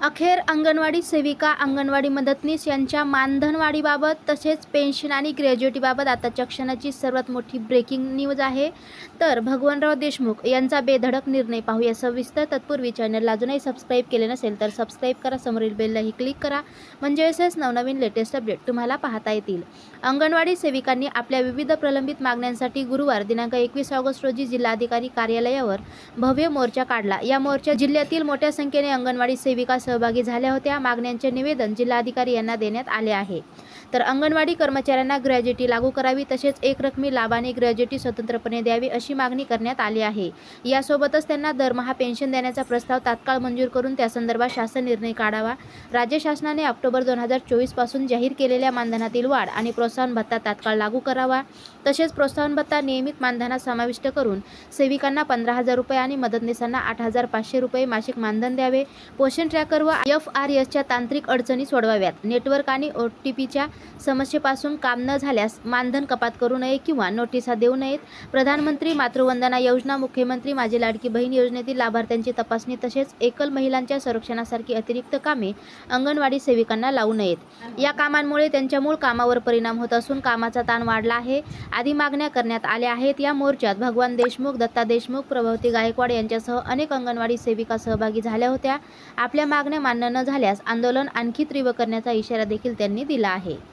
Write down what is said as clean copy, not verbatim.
अखेर अंगणवाडी सेविका, अंगणवाडी मदतनीस यांच्या मानधनवाढीबाबत तसेच पेन्शन आणि ग्रॅज्युइटीबाबत आताच्या क्षणाची सर्वात मोठी ब्रेकिंग न्यूज आहे. तर भगवानराव देशमुख यांचा बेधडक निर्णय पाहूया सविस्तर. तत्पूर्वी चॅनलला अजूनही सबस्क्राईब केले नसेल तर सबस्क्राईब करा, समोरील बेललाही क्लिक करा, म्हणजे असेच नवनवीन लेटेस्ट अपडेट तुम्हाला पाहता येतील. अंगणवाडी सेविकांनी आपल्या विविध प्रलंबित मागण्यांसाठी गुरुवार दिनांक 21 ऑगस्ट रोजी जिल्हाधिकारी कार्यालयावर भव्य मोर्चा काढला. या मोर्चात जिल्ह्यातील मोठ्या संख्येने अंगणवाडी सेविका सहभागी झाल्या होत्या. मागण्यांचे निवेदन जिल्हाधिकारी यांना देण्यात आले आहे. तर अंगणवाडी कर्मचाऱ्यांना ग्रॅज्युइटी लागू करावी, तसेच एकरकमी लाभाने ग्रॅज्युइटी स्वतंत्रपणे द्यावी अशी मागणी करण्यात आली आहे. यासोबतच त्यांना दरमहा पेन्शन देण्याचा प्रस्ताव तात्काळ मंजूर करून त्यासंदर्भात शासन निर्णय काढावा. राज्य शासनाने ऑक्टोबर 2024 पासून जाहीर केलेल्या मानधनातील वाढ आणि प्रोत्साहन भत्ता तात्काळ लागू करावा. तसेच प्रोत्साहन भत्ता नियमित मानधनात समाविष्ट करून सेविकांना 15,000 रुपये आणि मदतनीसांना 8,500 रुपये मासिक मानधन द्यावे. पोषण ट्रॅकर व FRSच्या तांत्रिक अडचणी सोडवाव्यात. नेटवर्क आणि OTPच्या समस्येपासून काम न झाल्यास मानधन कपात करू नये किंवा नोटिसा देऊ नयेत. प्रधानमंत्री मातृवंदना योजना, मुख्यमंत्री माझी लाडकी बहीण योजनेतील लाभार्थ्यांची तपासणी तसेच एकल महिलांच्या संरक्षणासारखी अतिरिक्त कामे अंगणवाडी सेविकांना लावू नयेत. या कामांमुळे त्यांच्या मूळ कामावर परिणाम होत असून कामाचा ताण वाढला आहे. आदी मागण्या करण्यात आल्या आहेत. या मोर्चात भगवान देशमुख, दत्ता देशमुख, प्रभावती गायकवाड यांच्यासह अनेक अंगणवाडी सेविका सहभागी झाल्या होत्या. आपल्या मागण्या मान्य न झाल्यास आंदोलन आणखी तीव्र करण्याचा इशारा देखील त्यांनी दिला आहे.